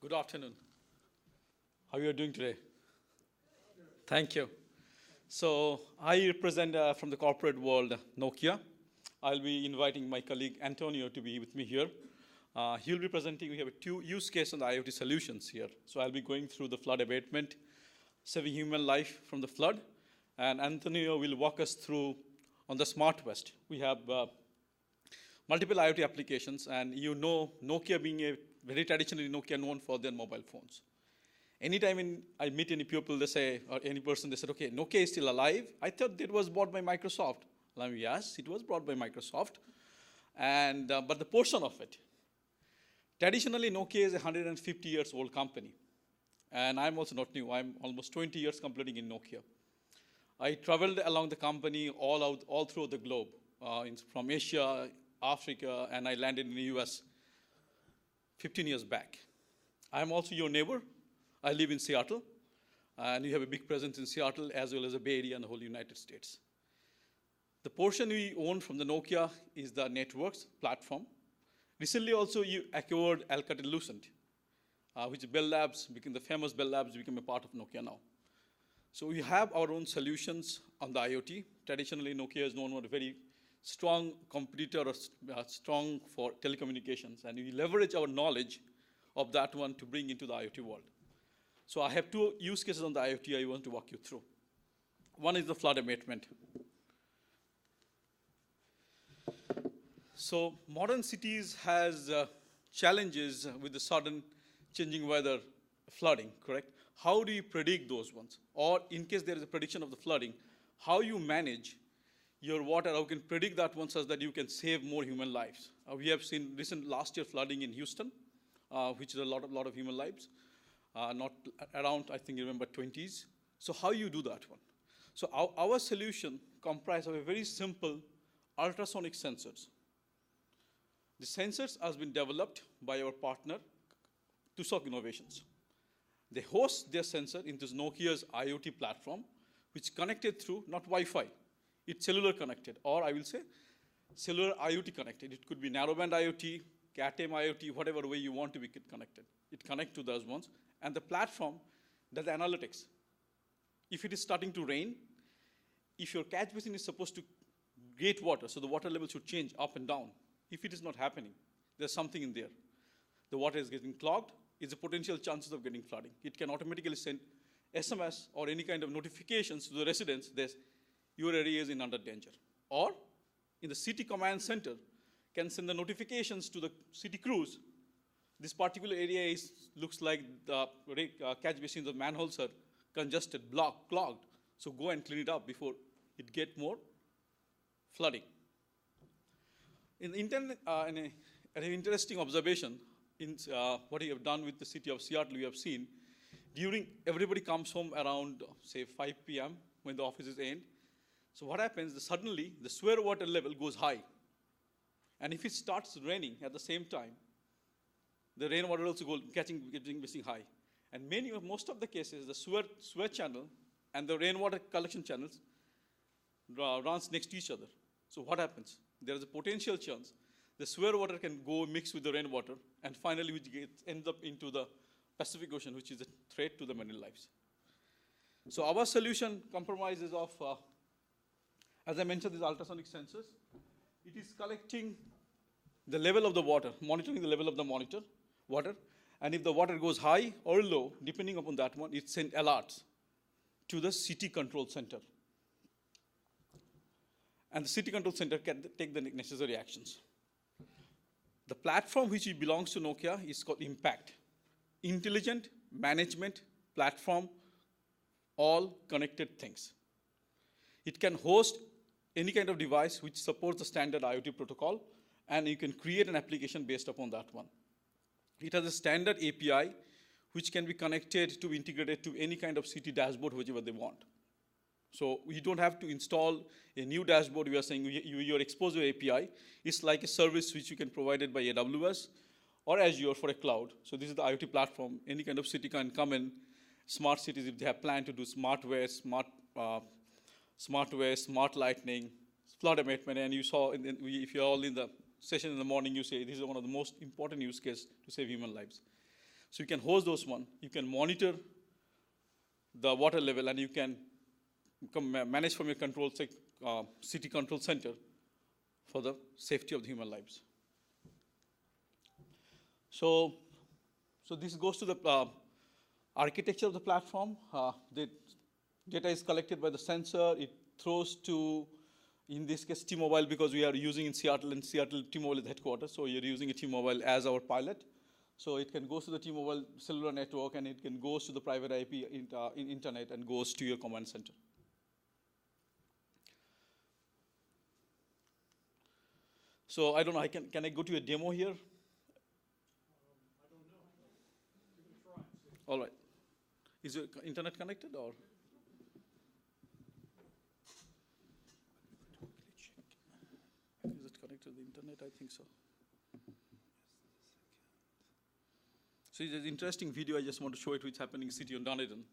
Good afternoon. How are you doing today? Thank you. So I represent from the corporate world Nokia. I'll be inviting my colleague Antonio to be with me here. He'll be presenting, we have two use cases on the IoT solutions here. So I'll be going through the flood abatement, saving human life from the flood. And Antonio will walk us through on the Smart West. We have multiple IoT applications, and you know Nokia being a very traditionally Nokia known for their mobile phones. Anytime I meet any people, they say, or any person, they said, okay, Nokia is still alive. I thought it was bought by Microsoft. I'm like, yes, it was bought by Microsoft, and but the portion of it. Traditionally, Nokia is a 150 years old company, and I'm also not new. I'm almost 20 years completing in Nokia. I traveled along the company all through the globe, from Asia, Africa, and I landed in the US 15 years back. I'm also your neighbor. I live in Seattle, and you have a big presence in Seattle as well as the Bay Area and the whole United States. The portion we own from the Nokia is the networks platform. Recently also you acquired Alcatel-Lucent, which Bell Labs became the famous Bell Labs became a part of Nokia now. So we have our own solutions on the IoT. Traditionally, Nokia is known for a very strong competitor or strong for telecommunications, and we leverage our knowledge of that one to bring into the IoT world. So I have two use cases on the IoT I want to walk you through. One is the flood abatement. So modern cities has challenges with the sudden changing weather, flooding, correct? How do you predict those ones? Or in case there is a prediction of the flooding, how you manage your water, how you can predict that one such that you can save more human lives. We have seen last year flooding in Houston, which is a lot of human lives, not around, I think you remember 20s. So how you do that one? So our solution comprises of a very simple ultrasonic sensors. The sensors has been developed by our partner, Tusok Innovations. They host their sensor into Nokia's IoT platform, which connected through not Wi-Fi, it's cellular connected, or I will say cellular IoT connected. It could be narrowband IoT, Cat-M IoT, whatever way you want to be connected. It connects to those ones, and the platform does the analytics. If it is starting to rain, if your catch basin is supposed to get water, so the water level should change up and down. If it is not happening, there's something in there. The water is getting clogged, it's a potential chances of getting flooding. It can automatically send SMS or any kind of notifications to the residents that your area is in under danger. Or in the city command center, can send the notifications to the city crews. This particular area looks like the catch basins of manholes are congested, clogged. So go and clean it up before it get more flooding. In an interesting observation, in what we have done with the city of Seattle, we have seen, everybody comes home around, say, 5 p.m. when the offices end. So what happens, suddenly the sewer water level goes high. And if it starts raining at the same time, the rainwater also getting high. And most of the cases, the sewer channel and the rainwater collection channels runs next to each other. So what happens? There is a potential chance the sewer water can go mix with the rainwater, and finally which ends up into the Pacific Ocean, which is a threat to the marine lives. So our solution compromises of, as I mentioned, these ultrasonic sensors. It is collecting the level of the water, monitoring the level of the water, and if the water goes high or low, depending upon that one, it sends alerts to the city control center. And the city control center can take the necessary actions. The platform which belongs to Nokia is called Impact. Intelligent management platform, all connected things. It can host any kind of device which supports the standard IoT protocol, and you can create an application based upon that one. It has a standard API which can be connected to integrated to any kind of city dashboard, whichever they want. So you don't have to install a new dashboard. We are saying your Exposure API is like a service which you can provide by AWS or Azure for a cloud. So this is the IoT platform. Any kind of city can come in, smart cities, if they have planned to do smart waste, smart lighting, flood abatement, and you saw, if you're all in the session in the morning, you say this is one of the most important use cases to save human lives. So you can host those one. You can monitor the water level, and you can manage from your control, city control center for the safety of the human lives. So this goes to the architecture of the platform. The data is collected by the sensor. It throws to, in this case, T-Mobile, because we are using in Seattle, and Seattle T-Mobile is the headquarters, so you're using a T-Mobile as our pilot. So it can go to the T-Mobile cellular network, and it can go to the private IP in internet and goes to your command center. So I don't know, can I go to a demo here? I don't know. You can try and see. All right. Is your internet connected, or? Is it connected to the internet? I think so. So it's an interesting video. I just want to show it, what's happening in the city of Dunedin.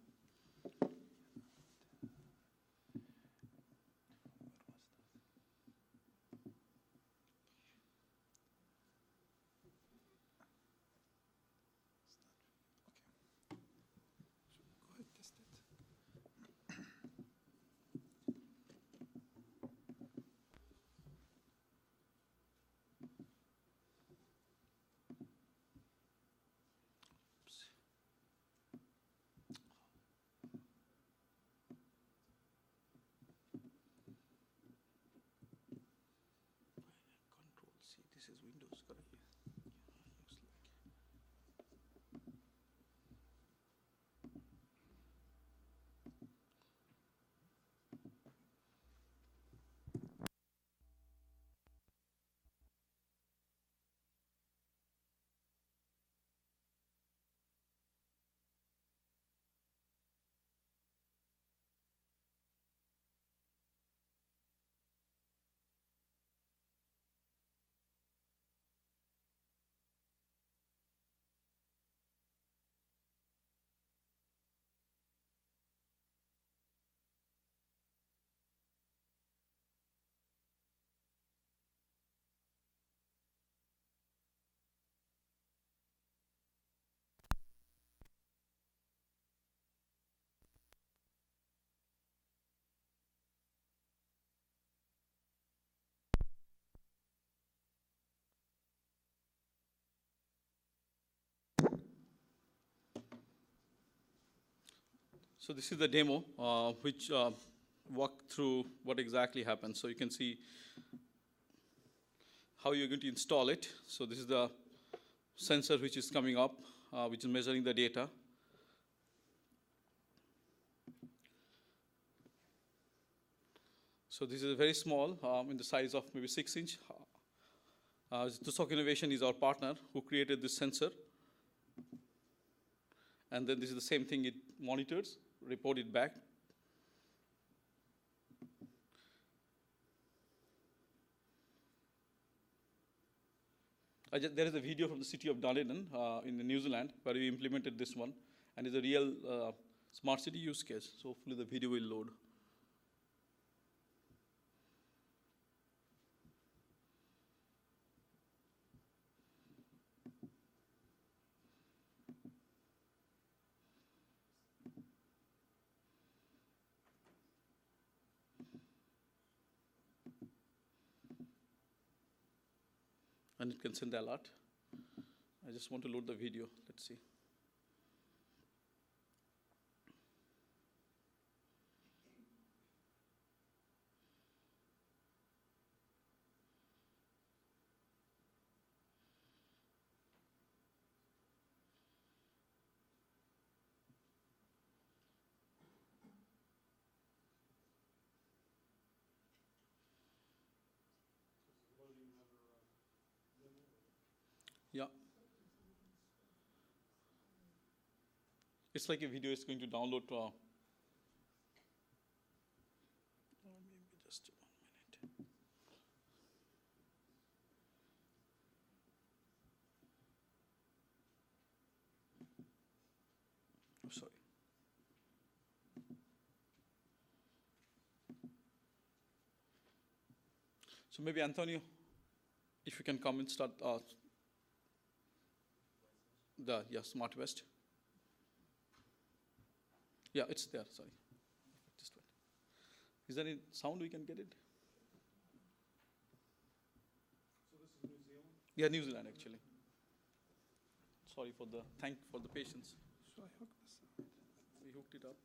Control C, this is Windows, correct? So this is the demo, which walk through what exactly happens. So you can see how you're going to install it. So this is the sensor which is coming up, which is measuring the data. So this is very small, in the size of maybe 6 inch. Tusok Innovation is our partner who created this sensor. And then this is the same thing, it monitors, report it back. There is a video from the city of Dunedin in New Zealand where we implemented this one, and it's a real smart city use case. So hopefully the video will load. And it can send the alert. I just want to load the video. Let's see. Yeah. It's like a video is going to download. Maybe just 1 minute. Oh, sorry. So maybe Antonio, if you can come and start. Yeah, Smart West. Yeah, it's there, sorry. Just wait. Is there any sound we can get it? So this is New Zealand? Yeah, New Zealand actually. Sorry for the patience. So I hook this up. We hooked it up.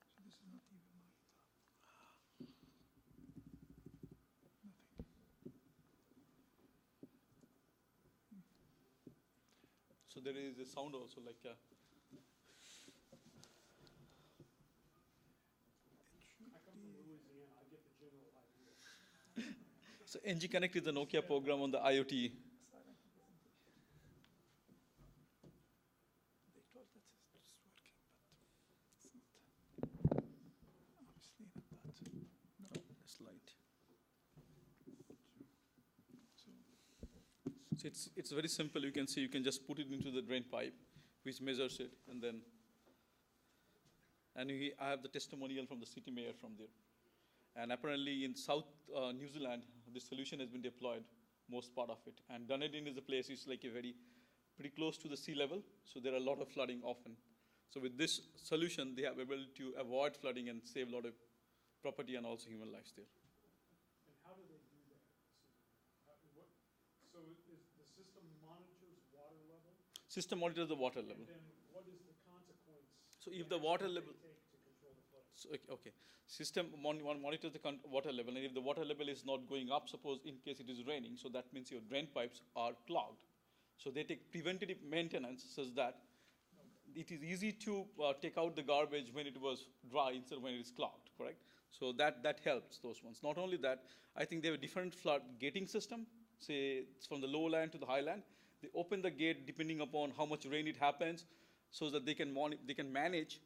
So this is not even lined up. Nothing. So there is a sound also like I come from Louisiana, I get the general idea. so NG Connect is the Nokia program on the IoT. Silent presentation. They told that it's just working, but it's not. Obviously not that. No. It's light. So So it's very simple. You can see you can just put it into the drain pipe, which measures it, and then I have the testimonial from the city mayor from there. And apparently in South New Zealand, this solution has been deployed, most part of it. And Dunedin is a place, it's like pretty close to the sea level, so there are a lot of flooding often. So with this solution, they have able to avoid flooding and save a lot of property and also human lives there. And how do they do that? So is the system monitors water level? System monitors the water level. And then what is the consequence? So if the water they level, take to control the flooding? so, okay, system monitors the water level, and if the water level is not going up, suppose in case it is raining, so that means your drain pipes are clogged. So they take preventative maintenance such that it is easy to take out the garbage when it was dry instead of when it is clogged, correct? So that helps those ones. Not only that, I think they have a different flood gating system, say it's from the lowland to the highland. They open the gate depending upon how much rain it happens, so that they can manage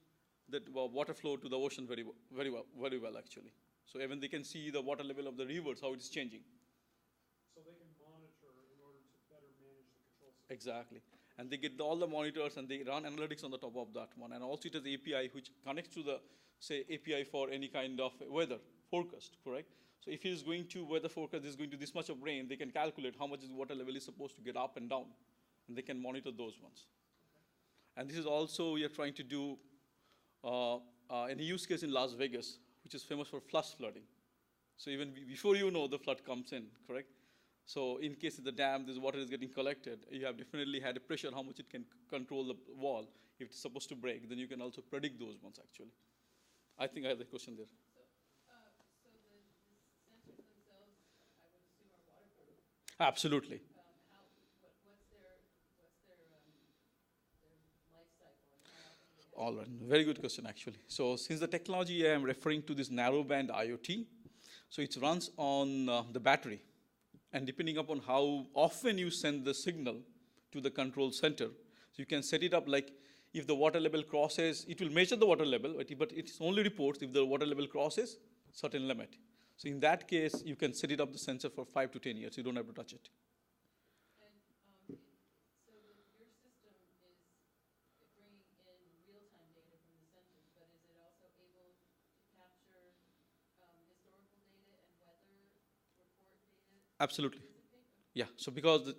the water flow to the ocean very well actually. So even they can see the water level of the rivers, how it is changing. So they can monitor in order to better manage the control system. Exactly. And they get all the monitors and they run analytics on the top of that one. And also it has API which connects to the, say, API for any kind of weather forecast, correct? So if it is going to weather forecast, is going to this much of rain, they can calculate how much the water level is supposed to get up and down. And they can monitor those ones. And this is also we are trying to do in a use case in Las Vegas, which is famous for flash flooding. So even before you know, the flood comes in, correct? So in case of the dam, this water is getting collected, you have definitely had a pressure, how much it can control the wall. If it's supposed to break, then you can also predict those ones actually. I think I have a question there. So the sensors themselves, I would assume, are waterproof. Absolutely. What's their life cycle, and how often do they have? All right, very good question actually. So since the technology I am referring to this narrowband IoT, so it runs on the battery. And depending upon how often you send the signal to the control center, so you can set it up like if the water level crosses, it will measure the water level, but it only reports if the water level crosses certain limit. So in that case, you can set it up the sensor for 5 to 10 years. You don't have to touch it. And so your system is bringing in real-time data from the sensors, but is it also able to capture historical data and weather report data? Absolutely. Participate? Yeah, so because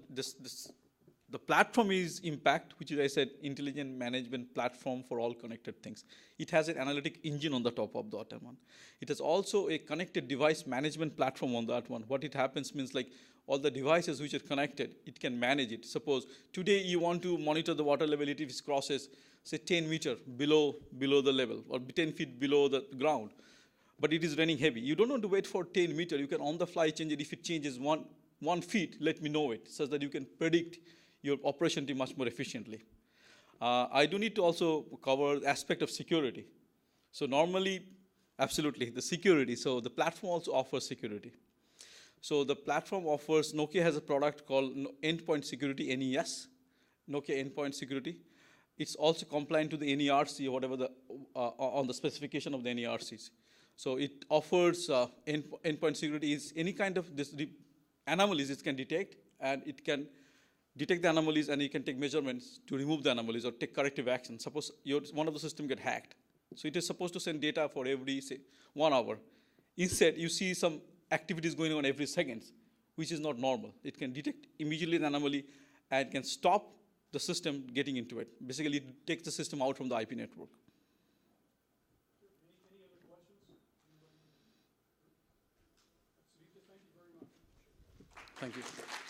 the platform is Impact, which is, I said, intelligent management platform for all connected things. It has an analytic engine on the top of that one. It has also a connected device management platform on that one. What it happens means like all the devices which are connected, it can manage it. Suppose today you want to monitor the water level if it crosses, say, 10 meter below the level or 10 feet below the ground. But it is raining heavy. You don't want to wait for 10 meter. You can on the fly change it. If it changes 1 feet, let me know it, so that you can predict your operation team much more efficiently. I do need to also cover the aspect of security. So normally, absolutely, the security. So the platform also offers security. So the platform offers, Nokia has a product called Endpoint Security, NES, Nokia Endpoint Security. It's also compliant to the NERC, whatever on the specification of the NERCs. So it offers endpoint security is any kind of anomalies it can detect, and it can detect the anomalies and you can take measurements to remove the anomalies or take corrective action. Suppose one of the system get hacked. So it is supposed to send data for every, say, 1 hour. Instead, you see some activities going on every second, which is not normal. It can detect immediately the anomaly and can stop the system getting into it. Basically, it takes the system out from the IP network. Any other questions? Anybody? Savita, thank you very much. Thank you.